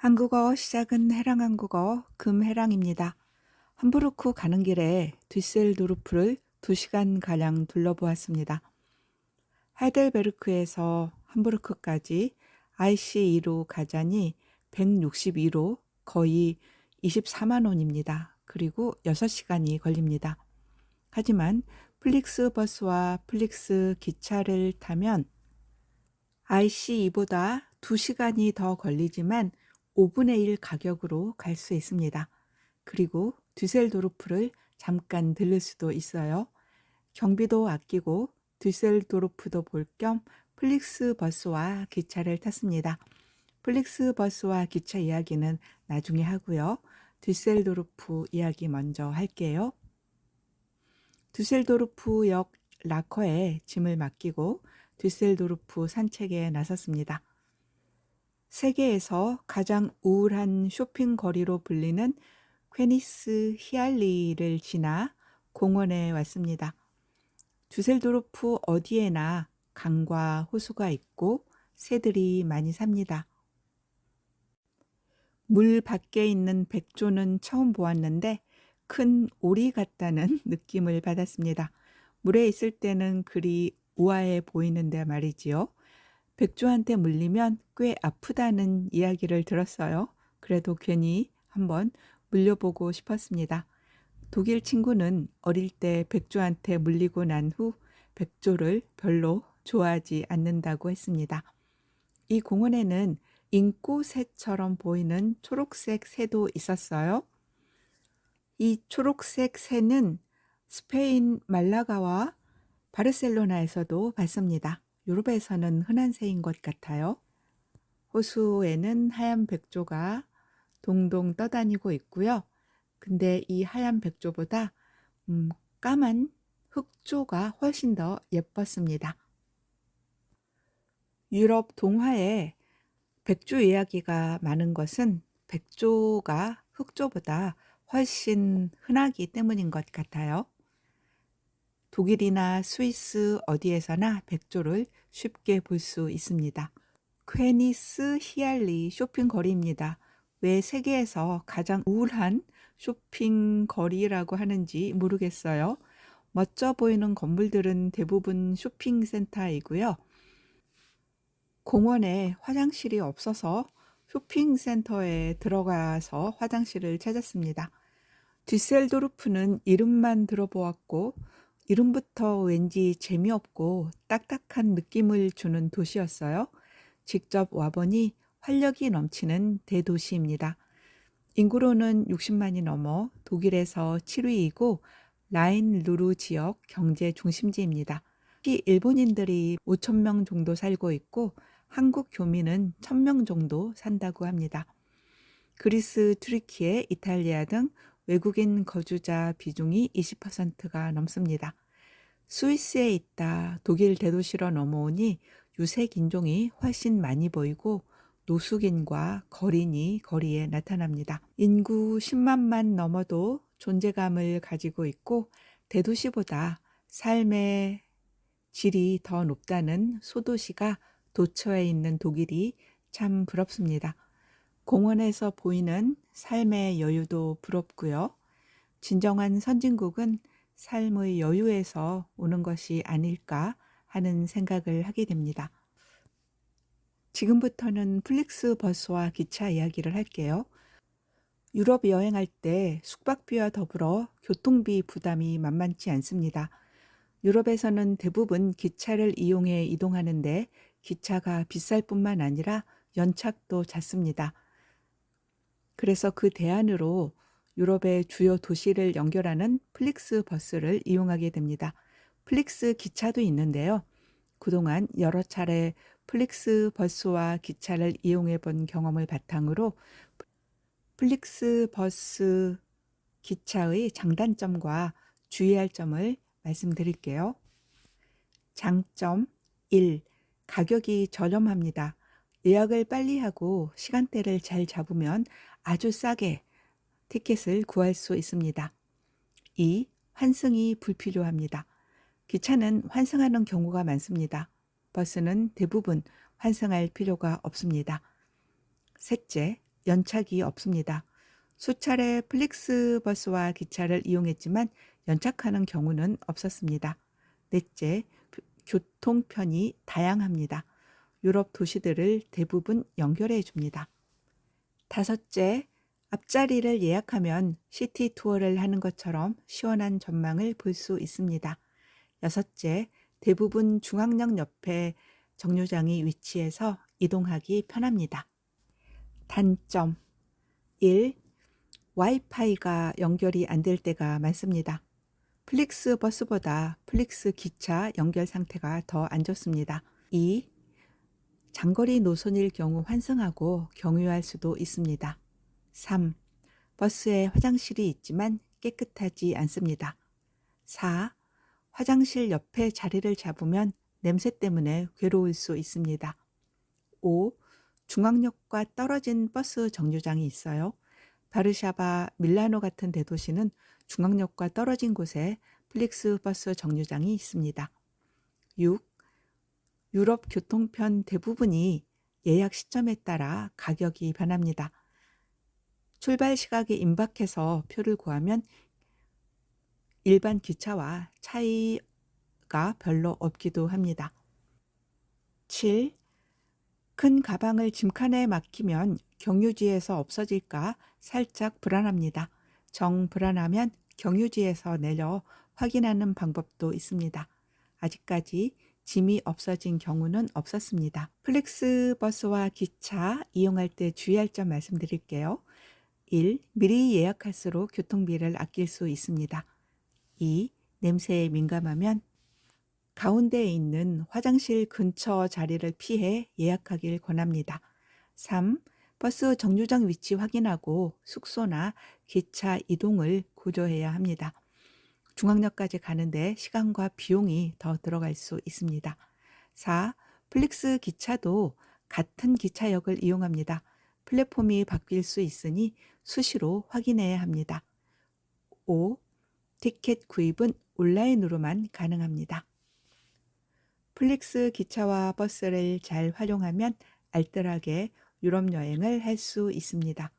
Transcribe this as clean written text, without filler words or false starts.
한국어 시작은 해랑한국어 금해랑입니다. 함부르크 가는 길에 뒤셀도르프를 2시간가량 둘러보았습니다. 하이델베르크에서 함부르크까지 IC2로 가자니 162로 거의 24만 원입니다. 그리고 6시간이 걸립니다. 하지만 플릭스버스와 플릭스 기차를 타면 IC2보다 2시간이 더 걸리지만 5분의 1 가격으로 갈 수 있습니다. 그리고 düsseldorf를 잠깐 들를 수도 있어요. 경비도 아끼고 düsseldorf도 볼 겸 플릭스버스와 기차를 탔습니다. 플릭스버스와 기차 이야기는 나중에 하고요. düsseldorf 이야기 먼저 할게요. düsseldorf역 락커에 짐을 맡기고 düsseldorf 산책에 나섰습니다. 세계에서 가장 우울한 쇼핑거리로 불리는 퀘니스 히알리를 지나 공원에 왔습니다. düsseldorf 어디에나 강과 호수가 있고 새들이 많이 삽니다. 물 밖에 있는 백조는 처음 보았는데 큰 오리 같다는 느낌을 받았습니다. 물에 있을 때는 그리 우아해 보이는데 말이지요. 백조한테 물리면 꽤 아프다는 이야기를 들었어요. 그래도 괜히 한번 물려보고 싶었습니다. 독일 친구는 어릴 때 백조한테 물리고 난 후 백조를 별로 좋아하지 않는다고 했습니다. 이 공원에는 인꼬새처럼 보이는 초록색 새도 있었어요. 이 초록색 새는 스페인 말라가와 바르셀로나에서도 봤습니다. 유럽에서는 흔한 새인 것 같아요. 호수에는 하얀 백조가 동동 떠다니고 있고요. 근데 이 하얀 백조보다 까만 흑조가 훨씬 더 예뻤습니다. 유럽 동화에 백조 이야기가 많은 것은 백조가 흑조보다 훨씬 흔하기 때문인 것 같아요. 독일이나 스위스 어디에서나 백조를 쉽게 볼 수 있습니다. 퀘니스 히알리 쇼핑거리입니다. 왜 세계에서 가장 우울한 쇼핑거리라고 하는지 모르겠어요. 멋져 보이는 건물들은 대부분 쇼핑센터이고요. 공원에 화장실이 없어서 쇼핑센터에 들어가서 화장실을 찾았습니다. düsseldorf는 이름만 들어보았고 이름부터 왠지 재미없고 딱딱한 느낌을 주는 도시였어요. 직접 와보니 활력이 넘치는 대도시입니다. 인구로는 60만이 넘어 독일에서 7위이고 라인루르 지역 경제 중심지입니다. 특히 일본인들이 5천 명 정도 살고 있고 한국 교민은 1,000명 정도 산다고 합니다. 그리스, 튀르키예, 이탈리아 등 외국인 거주자 비중이 20%가 넘습니다. 스위스에 있다 독일 대도시로 넘어오니 유색 인종이 훨씬 많이 보이고 노숙인과 거린이 거리에 나타납니다. 인구 10만만 넘어도 존재감을 가지고 있고 대도시보다 삶의 질이 더 높다는 소도시가 도처에 있는 독일이 참 부럽습니다. 공원에서 보이는 삶의 여유도 부럽고요. 진정한 선진국은 삶의 여유에서 오는 것이 아닐까 하는 생각을 하게 됩니다. 지금부터는 플릭스버스와 기차 이야기를 할게요. 유럽 여행할 때 숙박비와 더불어 교통비 부담이 만만치 않습니다. 유럽에서는 대부분 기차를 이용해 이동하는데 기차가 비쌀 뿐만 아니라 연착도 잦습니다. 그래서 그 대안으로 유럽의 주요 도시를 연결하는 플릭스버스를 이용하게 됩니다. 플릭스 기차도 있는데요. 그동안 여러 차례 플릭스버스와 기차를 이용해 본 경험을 바탕으로 플릭스버스 기차의 장단점과 주의할 점을 말씀드릴게요. 장점 1. 가격이 저렴합니다. 예약을 빨리 하고 시간대를 잘 잡으면 아주 싸게 티켓을 구할 수 있습니다. 2. 환승이 불필요합니다. 기차는 환승하는 경우가 많습니다. 버스는 대부분 환승할 필요가 없습니다. 셋째, 연착이 없습니다. 수차례 플릭스버스와 기차를 이용했지만 연착하는 경우는 없었습니다. 넷째, 교통편이 다양합니다. 유럽 도시들을 대부분 연결해 줍니다. 다섯째, 앞자리를 예약하면 시티 투어를 하는 것처럼 시원한 전망을 볼 수 있습니다. 여섯째, 대부분 중앙역 옆에 정류장이 위치해서 이동하기 편합니다. 단점 1. 와이파이가 연결이 안 될 때가 많습니다. 플릭스 버스보다 플릭스 기차 연결 상태가 더 안 좋습니다. 2. 장거리 노선일 경우 환승하고 경유할 수도 있습니다. 3. 버스에 화장실이 있지만 깨끗하지 않습니다. 4. 화장실 옆에 자리를 잡으면 냄새 때문에 괴로울 수 있습니다. 5. 중앙역과 떨어진 버스 정류장이 있어요. 바르샤바, 밀라노 같은 대도시는 중앙역과 떨어진 곳에 플릭스 버스 정류장이 있습니다. 6. 유럽 교통편 대부분이 예약 시점에 따라 가격이 변합니다. 출발 시각에 임박해서 표를 구하면 일반 기차와 차이가 별로 없기도 합니다. 7. 큰 가방을 짐칸에 맡기면 경유지에서 없어질까 살짝 불안합니다. 정 불안하면 경유지에서 내려 확인하는 방법도 있습니다. 아직까지 짐이 없어진 경우는 없었습니다. 플렉스버스와 기차 이용할 때 주의할 점 말씀드릴게요. 1. 미리 예약할수록 교통비를 아낄 수 있습니다. 2. 냄새에 민감하면 가운데에 있는 화장실 근처 자리를 피해 예약하길 권합니다. 3. 버스 정류장 위치 확인하고 숙소나 기차 이동을 고려해야 합니다. 중앙역까지 가는데 시간과 비용이 더 들어갈 수 있습니다. 4. 플릭스 기차도 같은 기차역을 이용합니다. 플랫폼이 바뀔 수 있으니 수시로 확인해야 합니다. 5. 티켓 구입은 온라인으로만 가능합니다. 플릭스 기차와 버스를 잘 활용하면 알뜰하게 유럽 여행을 할 수 있습니다.